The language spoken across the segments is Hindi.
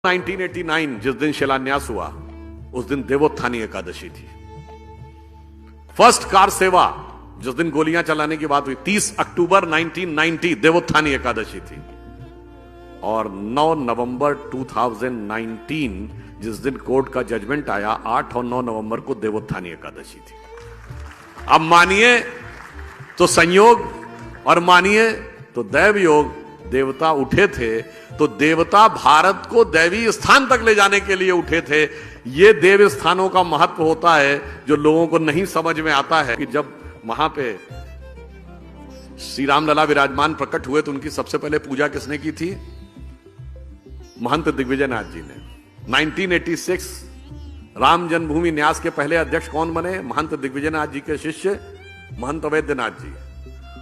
1989 जिस दिन शिलान्यास हुआ उस दिन देवोत्थानी एकादशी थी। फर्स्ट कार सेवा जिस दिन गोलियां चलाने की बात हुई 30 अक्टूबर 1990 देवोत्थानी एकादशी थी। और 9 नवंबर 2019 जिस दिन कोर्ट का जजमेंट आया 8 और 9 नवंबर को देवोत्थानी एकादशी थी। अब मानिए तो संयोग और मानिए तो दैव योग। देवता उठे थे तो देवता भारत को दैवी स्थान तक ले जाने के लिए उठे थे। ये देव स्थानों का महत्व होता है जो लोगों को नहीं समझ में आता है कि जब वहां पे श्री राम लला विराजमान प्रकट हुए तो उनकी सबसे पहले पूजा किसने की थी? महंत दिग्विजयनाथ जी ने। 1986 राम जन्मभूमि न्यास के पहले अध्यक्ष कौन बने? महंत दिग्विजयनाथ जी के शिष्य महंत वैद्यनाथ जी।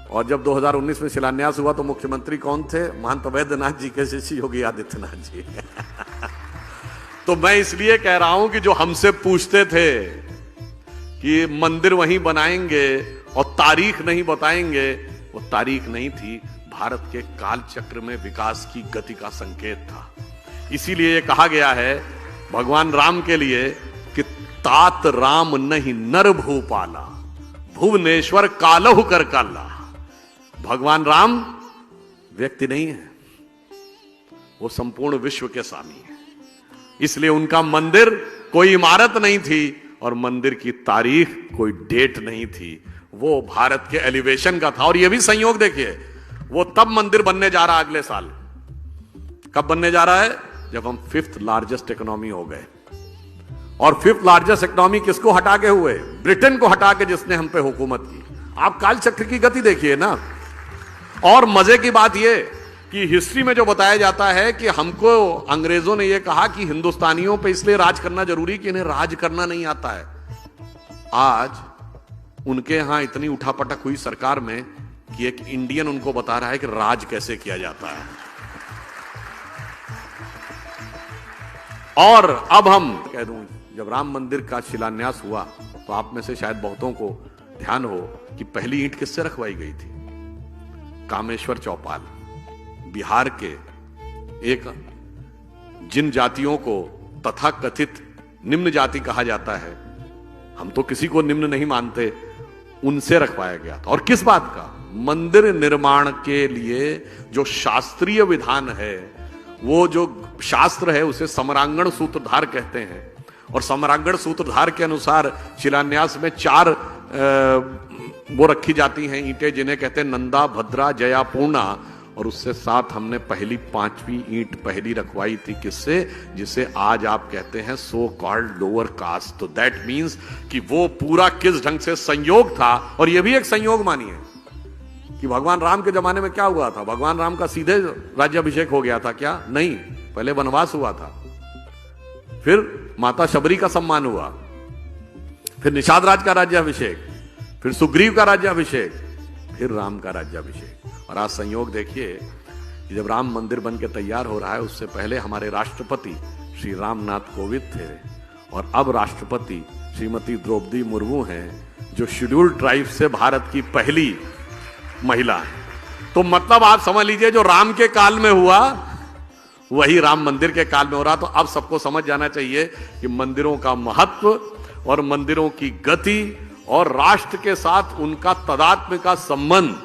और जब 2019 में शिलान्यास हुआ तो मुख्यमंत्री कौन थे? महंत वैद्यनाथ जी के शिष्य योगी आदित्यनाथ जी। तो मैं इसलिए कह रहा हूं कि जो हमसे पूछते थे कि मंदिर वहीं बनाएंगे और तारीख नहीं बताएंगे, वो तारीख नहीं थी, भारत के काल चक्र में विकास की गति का संकेत था। इसीलिए ये कहा गया है भगवान राम के लिए कि तात राम नहीं नर भूपाला, भुवनेश्वर कालहु कर काला। भगवान राम व्यक्ति नहीं है, वो संपूर्ण विश्व के स्वामी है। इसलिए उनका मंदिर कोई इमारत नहीं थी और मंदिर की तारीख कोई डेट नहीं थी, वो भारत के एलिवेशन का था। और ये भी संयोग देखिए, वो तब मंदिर बनने जा रहा अगले साल। कब बनने जा रहा है? जब हम 5th लार्जेस्ट इकोनॉमी हो गए। और 5th लार्जेस्ट इकोनॉमी किसको हटा के हुए? ब्रिटेन को हटा के, जिसने हम पे हुकूमत की। आप काल चक्र की गति देखिए ना। और मजे की बात यह कि हिस्ट्री में जो बताया जाता है कि हमको अंग्रेजों ने यह कहा कि हिंदुस्तानियों पे इसलिए राज करना जरूरी कि इन्हें राज करना नहीं आता है। आज उनके यहां इतनी उठापटक हुई सरकार में कि एक इंडियन उनको बता रहा है कि राज कैसे किया जाता है। और अब हम कह दूं, जब राम मंदिर का शिलान्यास हुआ तो आप में से शायद बहुतों को ध्यान हो कि पहली ईंट किससे रखवाई गई थी? कामेश्वर चौपाल, बिहार के एक जिन जातियों को तथाकथित निम्न जाति कहा जाता है, हम तो किसी को निम्न नहीं मानते, उनसे रखवाया गया था। और किस बात का? मंदिर निर्माण के लिए जो शास्त्रीय विधान है, वो जो शास्त्र है उसे समरांगण सूत्रधार कहते हैं। और समरांगण सूत्रधार के अनुसार शिलान्यास में 4 वो रखी जाती हैं ईंटें, जिन्हें कहते हैं नंदा, भद्रा, जया, पूर्णा। और उससे साथ हमने पहली 5वीं ईंट पहली रखवाई थी किससे? जिसे आज आप कहते हैं सो कॉल्ड लोअर कास्ट। तो दैट मीन्स कि वो पूरा किस ढंग से संयोग था। और यह भी एक संयोग मानिए कि भगवान राम के जमाने में क्या हुआ था? भगवान राम का सीधे राज्याभिषेक हो गया था क्या? नहीं, पहले वनवास हुआ था, फिर माता शबरी का सम्मान हुआ, फिर निषाद राज का राज्याभिषेक, फिर सुग्रीव का राज्याभिषेक, फिर राम का राज्याभिषेक। और आज संयोग देखिए कि जब राम मंदिर बन के तैयार हो रहा है, उससे पहले हमारे राष्ट्रपति श्री रामनाथ कोविंद थे और अब राष्ट्रपति श्रीमती द्रौपदी मुर्मू हैं, जो शेड्यूल्ड ट्राइब से भारत की पहली महिला है। तो मतलब आप समझ लीजिए, जो राम के काल में हुआ वही राम मंदिर के काल में हो रहा। तो अब सबको समझ जाना चाहिए कि मंदिरों का महत्व और मंदिरों की गति और राष्ट्र के साथ उनका तदात्म्य का संबंध,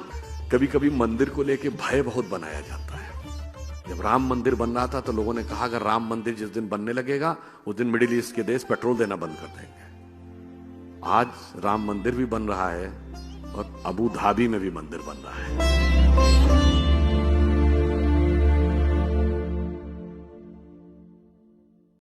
कभी कभी मंदिर को लेके भय बहुत बनाया जाता है। जब राम मंदिर बन रहा था तो लोगों ने कहा अगर राम मंदिर जिस दिन बनने लगेगा उस दिन मिडिल ईस्ट के देश पेट्रोल देना बंद कर देंगे। आज राम मंदिर भी बन रहा है और अबू धाबी में भी मंदिर बन रहा है।